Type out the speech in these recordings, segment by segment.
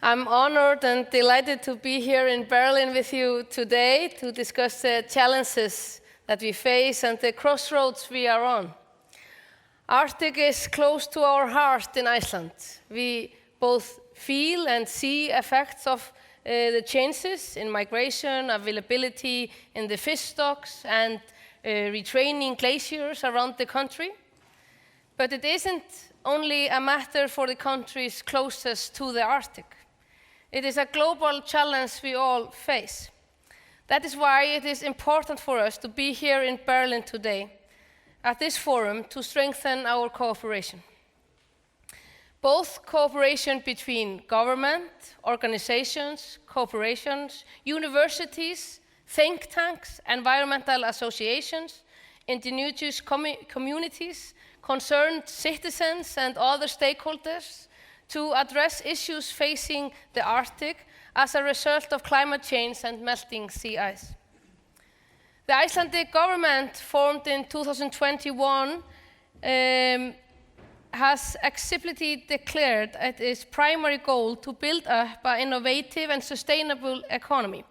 I'm honored and delighted to be here in Berlin with you today to discuss the challenges that we face and the crossroads we are on. Arctic is close to our heart in Iceland. We both feel and see effects of the changes in migration, availability in the fish stocks, and retraining glaciers around the country. But it isn't only a matter for the countries closest to the Arctic. It is a global challenge we all face. That is why it is important for us to be here in Berlin today at this forum to strengthen our cooperation. Both cooperation between government, organizations, corporations, universities, think tanks, environmental associations, indigenous communities, concerned citizens and other stakeholders to address issues facing the Arctic as a result of climate change and melting sea ice. The Icelandic government, formed in 2021, has explicitly declared its primary goal to build up an innovative and sustainable economy,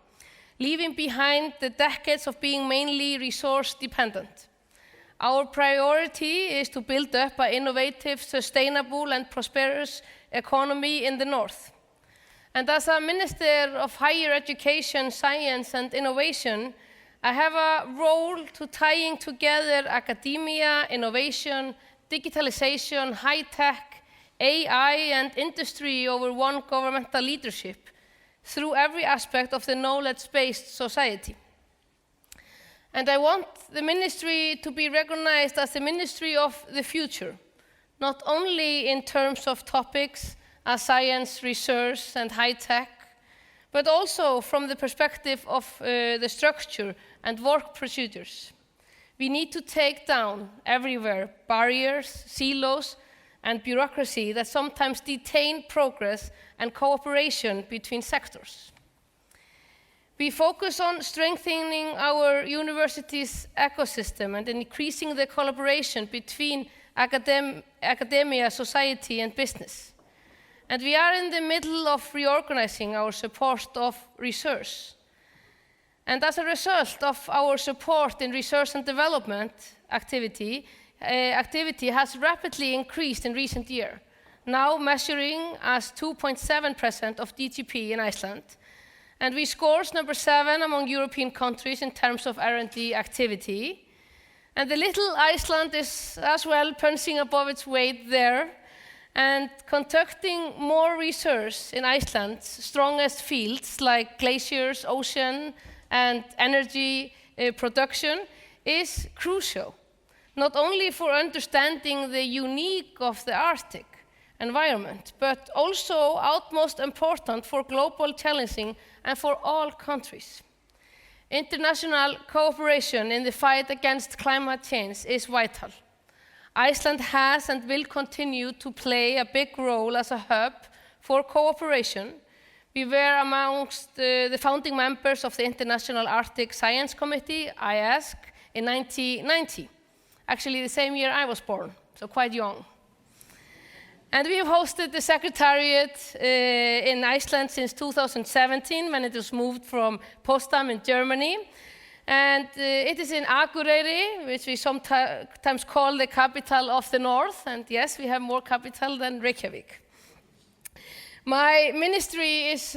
leaving behind the decades of being mainly resource dependent. Our priority is to build up an innovative, sustainable, and prosperous economy in the north. And as a Minister of Higher Education, Science, and Innovation, I have a role to tying together academia, innovation, digitalization, high-tech, AI, and industry over one governmental leadership through every aspect of the knowledge-based society. And I want the ministry to be recognized as the ministry of the future, not only in terms of topics as science, research, and high-tech, but also from the perspective of the structure and work procedures. We need to take down everywhere barriers, silos, and bureaucracy that sometimes detain progress and cooperation between sectors. We focus on strengthening our university's ecosystem and increasing the collaboration between academia, society, and business. And we are in the middle of reorganizing our support of research. And as a result of our support in research and development activity has rapidly increased in recent years, now measuring as 2.7% of GDP in Iceland. And we scored number 7 among European countries in terms of R&D activity. And the little Iceland is as well punching above its weight there and conducting more research in Iceland's strongest fields like glaciers, ocean, and energy production is crucial, not only for understanding the unique of the Arctic environment, but also utmost important for global challenging and for all countries. International cooperation in the fight against climate change is vital. Iceland has and will continue to play a big role as a hub for cooperation. We were amongst the founding members of the International Arctic Science Committee, IASC, in 1990. Actually, the same year I was born, so quite young. And we have hosted the Secretariat in Iceland since 2017, when it was moved from Potsdam in Germany. And it is in Akureyri, which we sometimes call the capital of the north. And yes, we have more capital than Reykjavik. My ministry is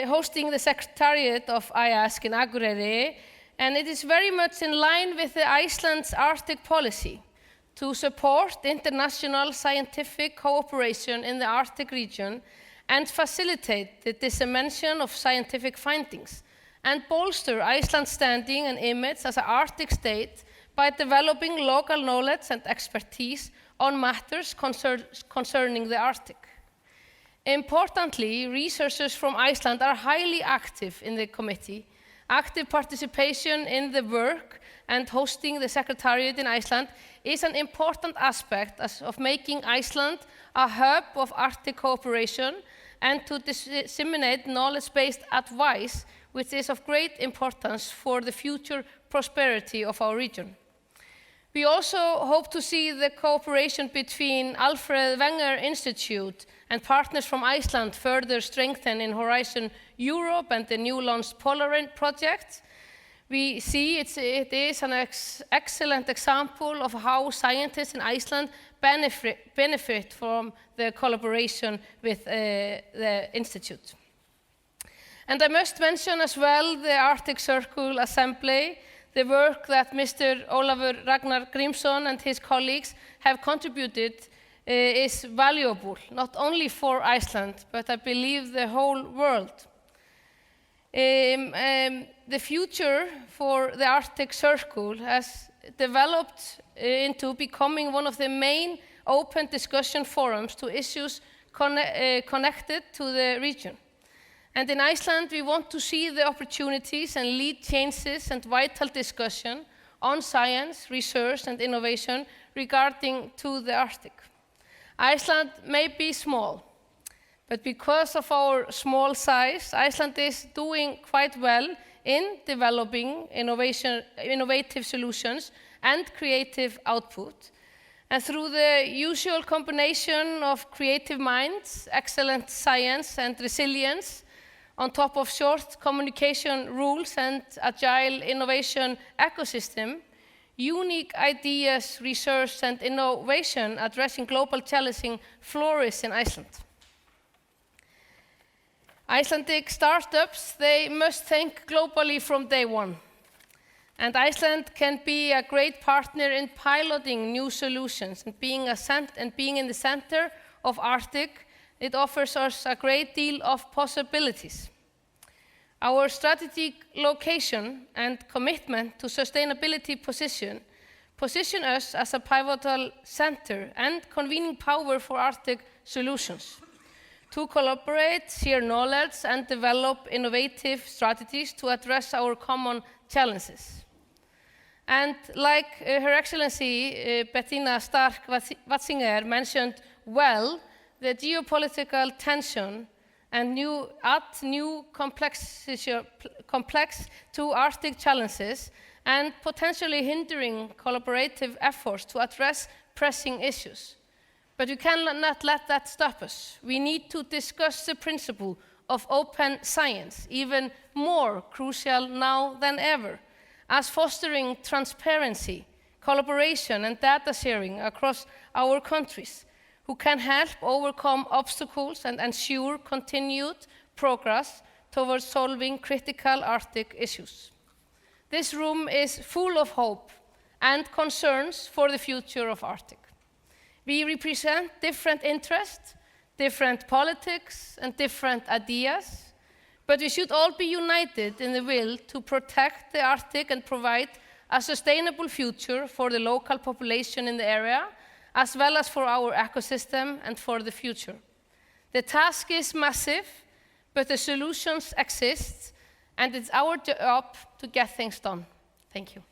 hosting the Secretariat of IASC in Akureyri, and it is very much in line with the Iceland's Arctic policy to support international scientific cooperation in the Arctic region and facilitate the dissemination of scientific findings and bolster Iceland's standing and image as an Arctic state by developing local knowledge and expertise on matters concerning the Arctic. Importantly, researchers from Iceland are highly active in the committee. Active participation in the work and hosting the Secretariat in Iceland is an important aspect of making Iceland a hub of Arctic cooperation and to disseminate knowledge-based advice, which is of great importance for the future prosperity of our region. We also hope to see the cooperation between Alfred Wenger Institute and partners from Iceland further strengthened in Horizon Europe and the new launched Polarent project. We see it is an excellent example of how scientists in Iceland benefit from the collaboration with the Institute. And I must mention as well the Arctic Circle Assembly. The work that Mr. Ólafur Ragnar Grímsson and his colleagues have contributed is valuable, not only for Iceland, but I believe the whole world. The future for the Arctic Circle has developed into becoming one of the main open discussion forums to issues connected to the region. And in Iceland, we want to see the opportunities and lead changes and vital discussion on science, research, and innovation regarding to the Arctic. Iceland may be small, but because of our small size, Iceland is doing quite well in developing innovative solutions and creative output. And through the usual combination of creative minds, excellent science, and resilience, on top of short communication rules and agile innovation ecosystem, unique ideas, research, and innovation addressing global challenges flourish in Iceland. Icelandic startups, they must think globally from day one. And Iceland can be a great partner in piloting new solutions and being in the center of Arctic. It offers us a great deal of possibilities. Our strategic location and commitment to sustainability position us as a pivotal center and convening power for Arctic solutions. To collaborate, share knowledge, and develop innovative strategies to address our common challenges. And like Her Excellency Bettina Stark-Watzinger mentioned well, the geopolitical tension and add new complex to Arctic challenges and potentially hindering collaborative efforts to address pressing issues. But we cannot let that stop us. We need to discuss the principle of open science, even more crucial now than ever, as fostering transparency, collaboration, and data sharing across our countries, who can help overcome obstacles and ensure continued progress towards solving critical Arctic issues. This room is full of hope and concerns for the future of Arctic. We represent different interests, different politics, and different ideas, but we should all be united in the will to protect the Arctic and provide a sustainable future for the local population in the area, as well as for our ecosystem and for the future. The task is massive, but the solutions exist, and it's our job to get things done. Thank you.